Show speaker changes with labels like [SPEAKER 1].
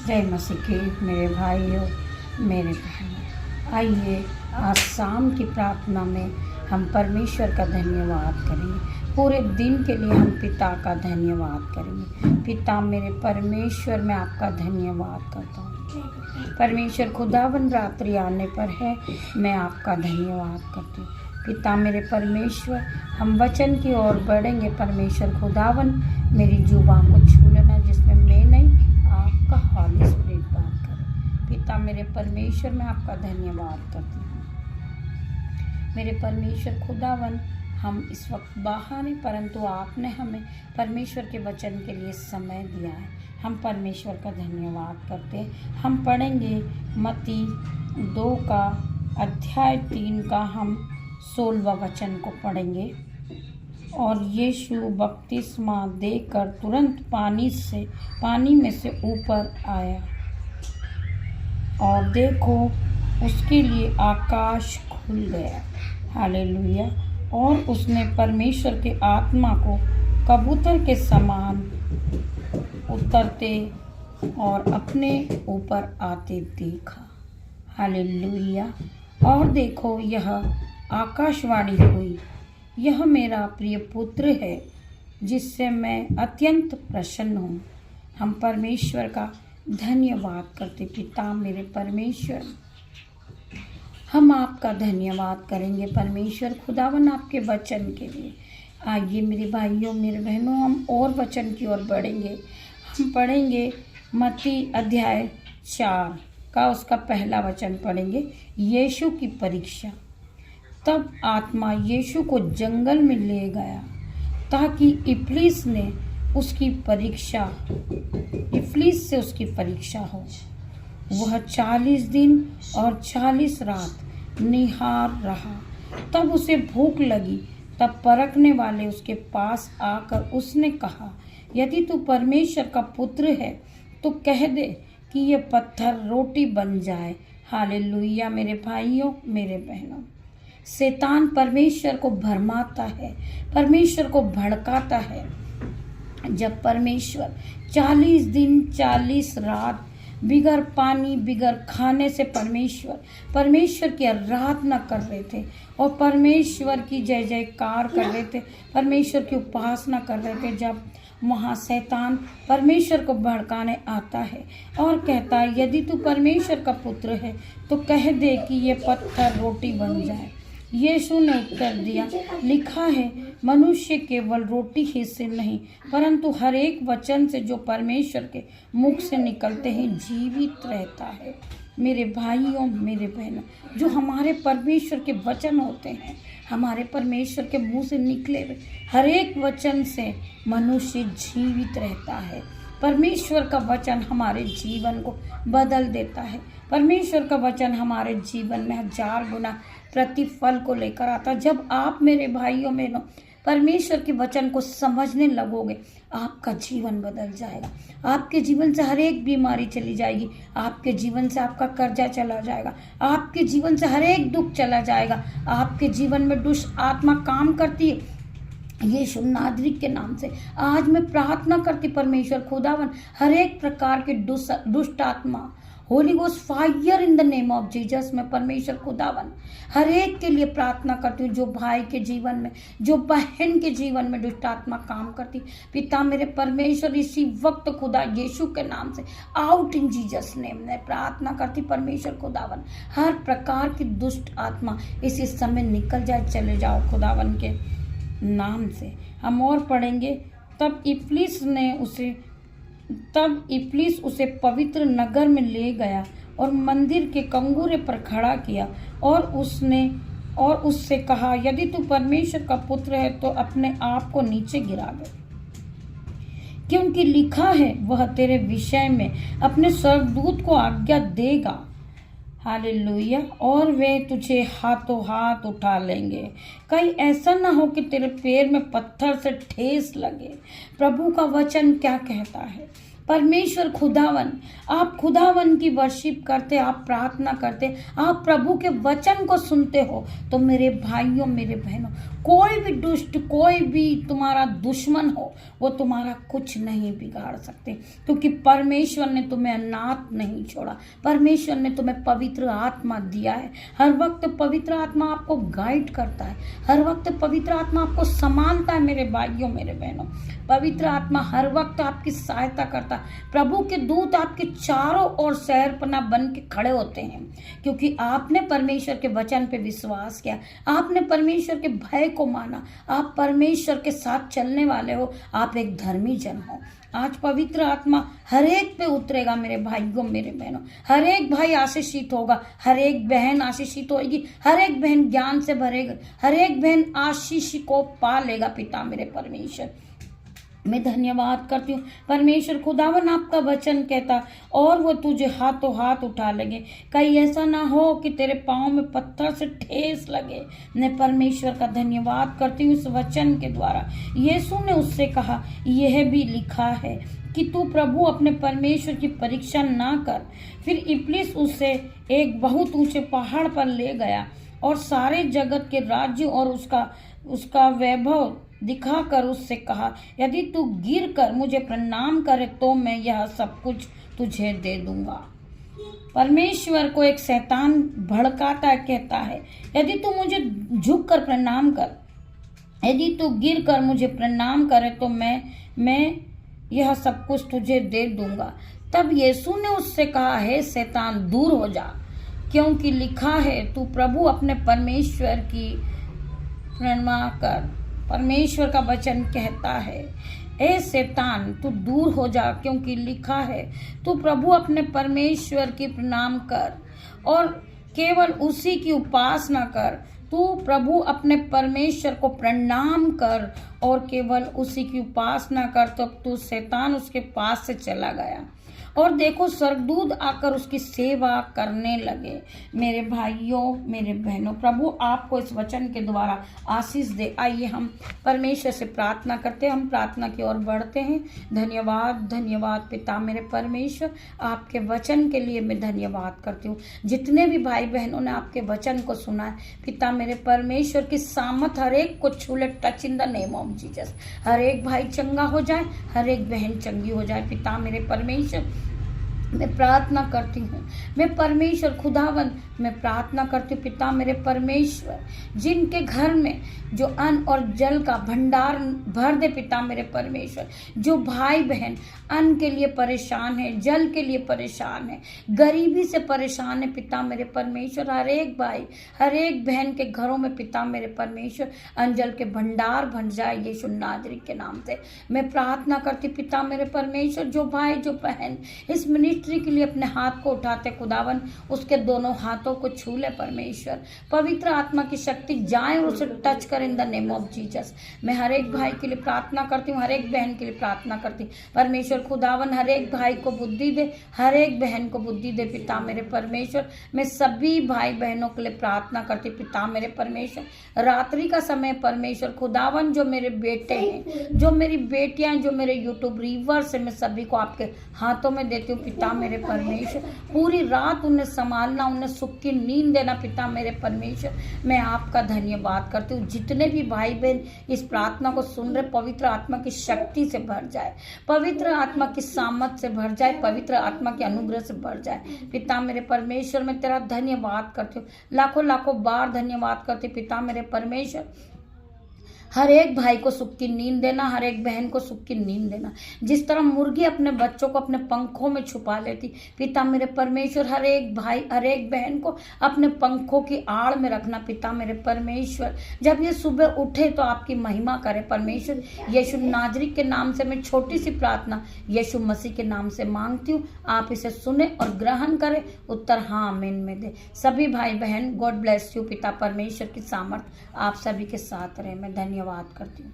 [SPEAKER 1] जय मसीह की मेरे भाइयों, मेरे बहनों, आइए आज शाम की प्रार्थना में हम परमेश्वर का धन्यवाद करेंगे। पूरे दिन के लिए हम पिता का धन्यवाद करेंगे। पिता मेरे परमेश्वर, मैं आपका धन्यवाद करता हूँ। परमेश्वर खुदावन रात्रि आने पर है, मैं आपका धन्यवाद करती हूँ। पिता मेरे परमेश्वर, हम वचन की ओर बढ़ेंगे। परमेश्वर खुदावन मेरी जुबान को छू लेना, जिसमें मैं नहीं आपका हॉली स्पिरिट बात करे। पिता मेरे परमेश्वर, मैं आपका धन्यवाद करती हूँ। मेरे परमेश्वर खुदावन, हम इस वक्त बाहर हैं, परंतु आपने हमें परमेश्वर के वचन के लिए समय दिया है। हम परमेश्वर का धन्यवाद करते हैं। हम पढ़ेंगे मत्ती 2 का अध्याय 3 का हम 16वां वचन को पढ़ेंगे। और यीशु बपतिस्मा देकर तुरंत पानी में से ऊपर आया, और देखो उसके लिए आकाश खुल गया। हालेलुया। और उसने परमेश्वर के आत्मा को कबूतर के समान उतरते और अपने ऊपर आते देखा। हालेलुया। और देखो यह आकाशवाणी हुई, यह मेरा प्रिय पुत्र है, जिससे मैं अत्यंत प्रसन्न हूँ। हम परमेश्वर का धन्यवाद करते। पिता मेरे परमेश्वर, हम आपका धन्यवाद करेंगे परमेश्वर खुदावन आपके वचन के लिए। आइए मेरे भाइयों, मेरे बहनों, हम और वचन की ओर बढ़ेंगे। हम पढ़ेंगे मत्ती अध्याय 4 का उसका पहला वचन पढ़ेंगे। यीशु की परीक्षा। तब आत्मा यीशु को जंगल में ले गया, ताकि इब्लीस से उसकी परीक्षा हो। वह 40 दिन और 40 रात निहार रहा। तब उसे भूख लगी। तब परखने वाले उसके पास आकर उसने कहा, यदि तू परमेश्वर का पुत्र है तो कह दे कि ये पत्थर रोटी बन जाए। हालेलुया। मेरे भाइयों, मेरे बहनों, शैतान परमेश्वर को भरमाता है, परमेश्वर को भड़काता है। जब परमेश्वर 40 दिन 40 रात बिगर पानी बिगर खाने से परमेश्वर की आराधना कर रहे थे और परमेश्वर की जय जयकार कर रहे थे, परमेश्वर की उपासना कर रहे थे, जब वहाँ शैतान परमेश्वर को भड़काने आता है और कहता है, यदि तू परमेश्वर का पुत्र है तो कह दे कि ये पत्थर रोटी बन जाए। यीशु ने उत्तर दिया, लिखा है, मनुष्य केवल रोटी ही से नहीं, परंतु हर एक वचन से जो परमेश्वर के मुख से निकलते हैं जीवित रहता है। मेरे भाइयों, मेरे बहनों, जो हमारे परमेश्वर के वचन होते हैं, हमारे परमेश्वर के मुंह से निकले हुए हर एक वचन से मनुष्य जीवित रहता है। परमेश्वर का वचन हमारे जीवन को बदल देता है। परमेश्वर का वचन हमारे जीवन में 1000 गुना प्रतिफल को लेकर आता। जब आप मेरे भाइयों में परमेश्वर के वचन को समझने लगोगे, आपका जीवन बदल जाएगा। आपके जीवन से हर एक बीमारी चली जाएगी। आपके जीवन से आपका कर्जा चला जाएगा। आपके जीवन से हर एक दुख चला जाएगा। आपके जीवन में दुष्ट आत्मा काम करती है, यीशु नासरी के नाम से आज मैं प्रार्थना करती, परमेश्वर खुदावन हर एक प्रकार के दुष्ट आत्मा, Holi ghost fire in the name of Jesus, में परमेश्वर खुदावन हर एक के लिए प्रार्थना करती हूँ। जो भाई के जीवन में, जो बहन के जीवन में दुष्ट आत्मा काम करती, पिता मेरे परमेश्वर इसी वक्त खुदा यीशु के नाम से आउट इन जीसस नेम में प्रार्थना करती। परमेश्वर खुदावन हर प्रकार की दुष्ट आत्मा इसी समय निकल जाए, चले जाओ खुदावन के नाम से। हम और पढ़ेंगे। तब इब्लीस उसे पवित्र नगर में ले गया और मंदिर के कंगूरे पर खड़ा किया और उससे कहा, यदि तू परमेश्वर का पुत्र है तो अपने आप को नीचे गिरा दे, क्योंकि लिखा है, वह तेरे विषय में अपने स्वर्गदूत को आज्ञा देगा। हालेलुया। और वे तुझे हाथों हाथ उठा लेंगे, कहीं ऐसा ना हो कि तेरे पैर में पत्थर से ठेस लगे। प्रभु का वचन क्या कहता है? परमेश्वर खुदावन, आप खुदावन की वर्शिप करते, आप प्रार्थना करते, आप प्रभु के वचन को सुनते हो, तो मेरे भाइयों मेरे बहनों, कोई भी दुष्ट, कोई भी तुम्हारा दुश्मन हो, वो तुम्हारा कुछ नहीं बिगाड़ सकते, क्योंकि परमेश्वर ने तुम्हें अनाथ नहीं छोड़ा। परमेश्वर ने तुम्हें पवित्र आत्मा दिया है। हर वक्त पवित्र आत्मा आपको गाइड करता है, हर वक्त पवित्र आत्मा आपको संभालता है मेरे भाइयों मेरे बहनों। पवित्र आत्मा हर वक्त आपकी सहायता करता है। प्रभु के दूत आपके चारों ओर शहरपनाह बन के खड़े होते हैं, क्योंकि आपने परमेश्वर के वचन पे विश्वास किया, आपने परमेश्वर के भय को माना, आप परमेश्वर के साथ चलने वाले हो, आप एक धर्मी जन हो। आज पवित्र आत्मा हर एक पे उतरेगा मेरे भाइयों मेरे बहनों। हर एक भाई आशीषित होगा, हर एक बहन आशीषित होगी, हर एक बहन ज्ञान से भरेगा, हर एक बहन आशीष को पा लेगा। पिता मेरे परमेश्वर, मैं धन्यवाद करती हूँ। परमेश्वर खुदावन आपका वचन कहता, और वो तुझे हाथों हाथ उठा लेंगे, कहीं ऐसा ना हो कि तेरे पाँव में पत्थर से ठेस लगे। मैं परमेश्वर का धन्यवाद करती हूँ इस वचन के द्वारा। यीशु ने उससे कहा, यह भी लिखा है कि तू प्रभु अपने परमेश्वर की परीक्षा ना कर। फिर इब्लिस उसे एक बहुत ऊंचे पहाड़ पर ले गया और सारे जगत के राज्य और उसका वैभव दिखाकर उससे कहा, यदि तू गिर कर मुझे प्रणाम करे तो मैं यह सब कुछ तुझे दे दूंगा। परमेश्वर को एक शैतान भड़काता कहता है, यदि तू मुझे झुक कर प्रणाम कर, यदि तू गिर कर मुझे प्रणाम करे तो मैं यह सब कुछ तुझे दे दूंगा। तब यीशु ने उससे कहा, हे शैतान दूर हो जा, क्योंकि लिखा है तू प्रभु अपने परमेश्वर की प्रणमा कर। परमेश्वर का वचन कहता है, ए शैतान तू दूर हो जा, क्योंकि लिखा है तू प्रभु अपने परमेश्वर की प्रणाम कर और केवल उसी की उपासना कर। तू प्रभु अपने परमेश्वर को प्रणाम कर और केवल उसी की उपासना कर। तब तू शैतान उसके पास से चला गया और देखो स्वर्गदूत आकर उसकी सेवा करने लगे। मेरे भाइयों मेरे बहनों, प्रभु आपको इस वचन के द्वारा आशीष दे। आइए हम परमेश्वर से प्रार्थना करते हैं, हम प्रार्थना की ओर बढ़ते हैं। धन्यवाद धन्यवाद पिता मेरे परमेश्वर, आपके वचन के लिए मैं धन्यवाद करती हूँ। जितने भी भाई बहनों ने आपके वचन को सुना है पिता मेरे परमेश्वर की सामर्थ हर एक को छू ले, touch in the name of Jesus. हर एक भाई चंगा हो जाए, हर एक बहन चंगी हो जाए। पिता मेरे परमेश्वर, मैं प्रार्थना करती हूँ, मैं परमेश्वर खुदावन मैं प्रार्थना करती हूँ पिता मेरे परमेश्वर, जिनके घर में जो अन्न और जल का भंडार भर दे पिता मेरे परमेश्वर। जो भाई बहन अन्न के लिए परेशान है, जल के लिए परेशान है, गरीबी से परेशान है पिता मेरे परमेश्वर, हर एक भाई हर एक बहन के घरों में पिता मेरे परमेश्वर अन्न जल के भंडार भर जाए यीशु नाज़री के नाम से। मैं प्रार्थना करती पिता मेरे परमेश्वर, जो भाई जो बहन इस मिनिस्ट्री के लिए अपने हाथ को उठाते खुदावन, उसके दोनों हाथों को छू ले परमेश्वर। पवित्र आत्मा की शक्ति जाए और उसे टच कर इन द नेम ऑफ जीसस। मैं हर एक भाई के लिए प्रार्थना करती हूँ, हर एक बहन के लिए प्रार्थना करती हूँ परमेश्वर खुदावन। हर एक भाई को बुद्धि दे, हर एक बहन को बुद्धि दे पिता मेरे परमेश्वर। मैं सभी भाई बहनों के लिए प्रार्थना करती पिता मेरे परमेश्वर। रात्रि का समय परमेश्वर खुदावन, जो मेरे बेटे हैं, जो मेरी बेटियां, जो मेरे यूट्यूब व्यूअर्स हैं, मैं सभी को आपके हाथों में देती हूँ पिता मेरे परमेश्वर। पूरी रात उन्हें संभालना, उन्हें सुख की नींद देना पिता मेरे परमेश्वर। मैं आपका धन्यवाद करती हूँ। जितने भी भाई बहन इस प्रार्थना को सुन रहे, पवित्र आत्मा की शक्ति से भर जाए, पवित्र आत्मा की सामर्थ से भर जाए, पवित्र आत्मा के अनुग्रह से भर जाए पिता मेरे परमेश्वर। मैं तेरा धन्यवाद करती हूँ, लाखों लाखों बार धन्यवाद करती पिता मेरे परमेश्वर। हर एक भाई को सुख की नींद देना, हर एक बहन को सुख की नींद देना। जिस तरह मुर्गी अपने बच्चों को अपने पंखों में छुपा लेती पिता मेरे परमेश्वर, हर एक भाई हर एक बहन को अपने पंखों की आड़ में रखना पिता मेरे परमेश्वर। जब ये सुबह उठे तो आपकी महिमा करे परमेश्वर। यीशु नाज़री के नाम से मैं छोटी सी प्रार्थना यीशु मसीह के नाम से मांगती हूँ, आप इसे सुने और ग्रहण करें। उत्तर हाँ आमीन में दे। सभी भाई बहन गॉड ब्लेस यू। पिता परमेश्वर की सामर्थ आप सभी के साथ रहे। मैं धन्यवाद करती हूँ।